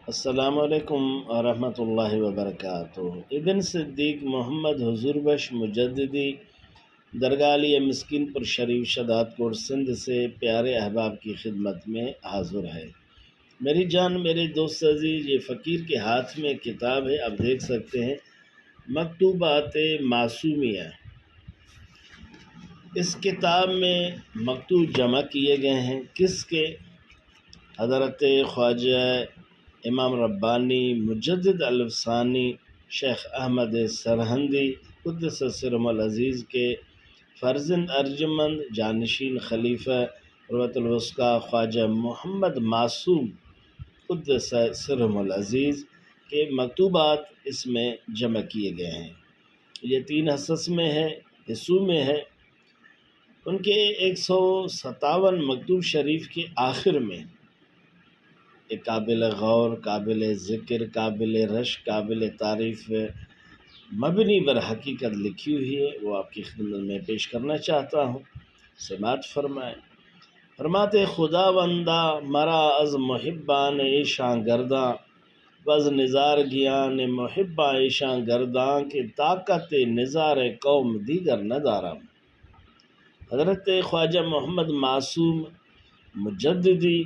السلام علیکم ورحمۃ اللہ وبرکاتہ۔ ابن صدیق محمد حضور بخش مجددی درگاہ علی مسکین پر شریف شادات کوٹ سندھ سے پیارے احباب کی خدمت میں حاضر ہے۔ میری جان میرے دوست عزیز، یہ فقیر کے ہاتھ میں کتاب ہے، آپ دیکھ سکتے ہیں، مکتوبات معصومیہ۔ اس کتاب میں مکتوب جمع کیے گئے ہیں کس کے؟ حضرت خواجہ امام ربانی مجدد الافسانی شیخ احمد سرہندی قدس سرہم العزیز کے فرزند ارجمند جانشین خلیفہ عروۃ الوثقی خواجہ محمد معصوم قدس سرہم العزیز کے مکتوبات اس میں جمع کیے گئے ہیں۔ یہ 3 حصوں میں ہے۔ ان کے 157 مکتوب شریف کے آخر میں ایک قابل غور، قابل ذکر، قابل رشک، قابل تعریف مبنی بر حقیقت لکھی ہوئی ہے، وہ آپ کی خدمت میں پیش کرنا چاہتا ہوں۔ سماعت فرمائیں۔ فرماتے خدا بندہ مرا از محبان ایشاں گرداں وز نظار گیان محباں ایشاں گرداں کے طاقت نظار قوم دیگر ندارم۔ حضرت خواجہ محمد معصوم مجددی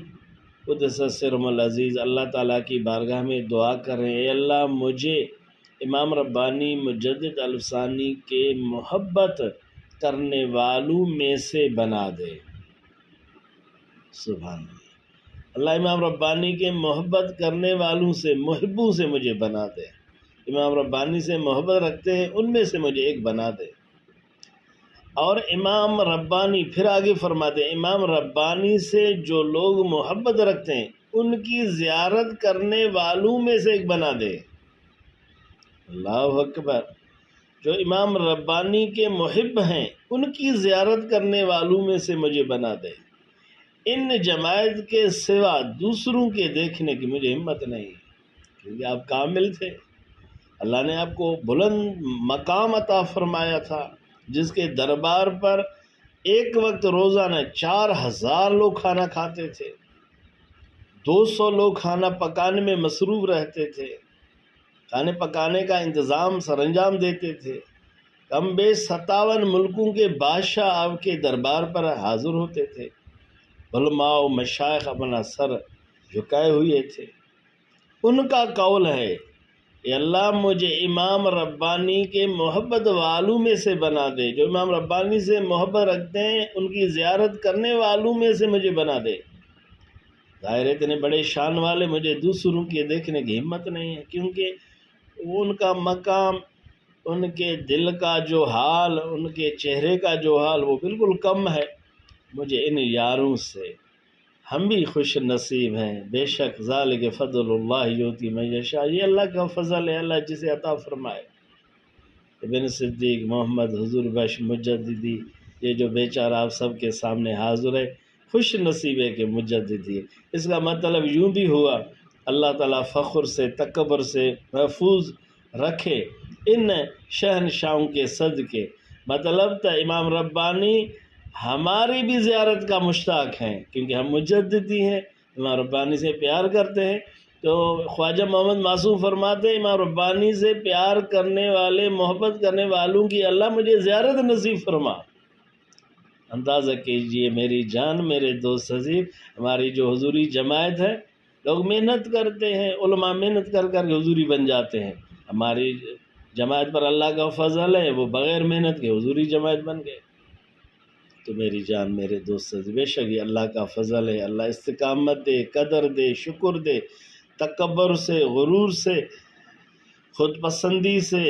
قدس سرہم العزیز اللہ تعالیٰ کی بارگاہ میں دعا کریں، اے اللہ مجھے امام ربانی مجدد الافسانی کے محبت کرنے والوں میں سے بنا دے۔ سبحان اللہ۔ اللہ امام ربانی کے محبت کرنے والوں سے، محبوں سے مجھے بنا دے۔ امام ربانی سے محبت رکھتے ہیں، ان میں سے مجھے ایک بنا دے۔ اور امام ربانی پھر آگے فرماتے ہیں، امام ربانی سے جو لوگ محبت رکھتے ہیں ان کی زیارت کرنے والوں میں سے ایک بنا دے۔ اللہ اکبر۔ جو امام ربانی کے محب ہیں ان کی زیارت کرنے والوں میں سے مجھے بنا دے۔ ان جماعت کے سوا دوسروں کے دیکھنے کی مجھے ہمت نہیں، کیونکہ آپ کامل تھے، اللہ نے آپ کو بلند مقام عطا فرمایا تھا، جس کے دربار پر ایک وقت روزانہ 4000 لوگ کھانا کھاتے تھے، 200 لوگ کھانا پکانے میں مصروف رہتے تھے، کھانے پکانے کا انتظام سر انجام دیتے تھے، کم بیش 57 ملکوں کے بادشاہ آپ کے دربار پر حاضر ہوتے تھے، علماء و مشائخ اپنا سر جھکائے ہوئے تھے۔ ان کا قول ہے، اے اللہ مجھے امام ربانی کے محبت والوں میں سے بنا دے، جو امام ربانی سے محبت رکھتے ہیں ان کی زیارت کرنے والوں میں سے مجھے بنا دے۔ ظاہر ہے اتنے بڑے شان والے مجھے دوسروں کے دیکھنے کی ہمت نہیں ہے، کیونکہ ان کا مقام، ان کے دل کا جو حال، ان کے چہرے کا جو حال وہ بالکل کم ہے مجھے ان یاروں سے۔ ہم بھی خوش نصیب ہیں، بے شک ذالک فضل اللہ یؤتی من یشاء، یہ اللہ کا فضل ہے، اللہ جسے عطا فرمائے۔ ابن صدیق محمد حضور بخش مجددی، یہ جو بیچارہ آپ سب کے سامنے حاضر ہے، خوش نصیب ہے کہ مجددی ہے۔ اس کا مطلب یوں بھی ہوا، اللہ تعالیٰ فخر سے، تکبر سے محفوظ رکھے ان شہنشاہوں کے صدقے۔ مطلب تھا امام ربانی ہماری بھی زیارت کا مشتاق ہیں، کیونکہ ہم مجددی ہیں، امام ربانی سے پیار کرتے ہیں۔ تو خواجہ محمد معصوم فرماتے ہیں، امام ربانی سے پیار کرنے والے، محبت کرنے والوں کی اللہ مجھے زیارت نصیب فرما۔ اندازہ کیجئے میری جان میرے دوست عزیز، ہماری جو حضوری جماعت ہے، لوگ محنت کرتے ہیں، علماء محنت کر کے حضوری بن جاتے ہیں، ہماری جماعت پر اللہ کا فضل ہے، وہ بغیر محنت کے حضوری جماعت بن گئے۔ تو میری جان میرے دوست عزیز، بے شک یہ اللہ کا فضل ہے، اللہ استقامت دے، قدر دے، شکر دے، تکبر سے، غرور سے، خود پسندی سے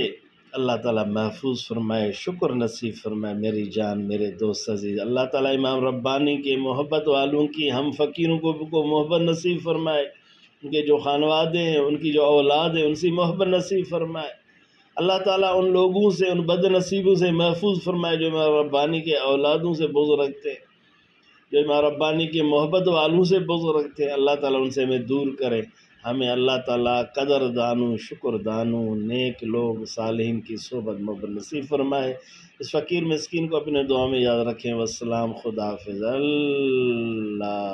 اللہ تعالیٰ محفوظ فرمائے، شکر نصیب فرمائے۔ میری جان میرے دوست عزیز، اللہ تعالیٰ امام ربانی کے محبت والوں کی، ہم فقیروں کو محبت نصیب فرمائے، ان کے جو خانوادے ہیں، ان کی جو اولاد ہیں، ان سے محبت نصیب فرمائے۔ اللہ تعالیٰ ان لوگوں سے، ان بد نصیبوں سے محفوظ فرمائے جو امام ربانی کے اولادوں سے بغض رکھتے ہیں، جو امام ربانی کے محبت والوں سے بغض رکھتے ہیں، اللہ تعالیٰ ان سے ہمیں دور کرے۔ ہمیں اللہ تعالیٰ قدر دانوں، شکر دانوں، نیک لوگ، صالحین کی صحبت محبت نصیب فرمائے۔ اس فقیر مسکین کو اپنے دعا میں یاد رکھیں۔ والسلام، خدا حافظ۔ اللہ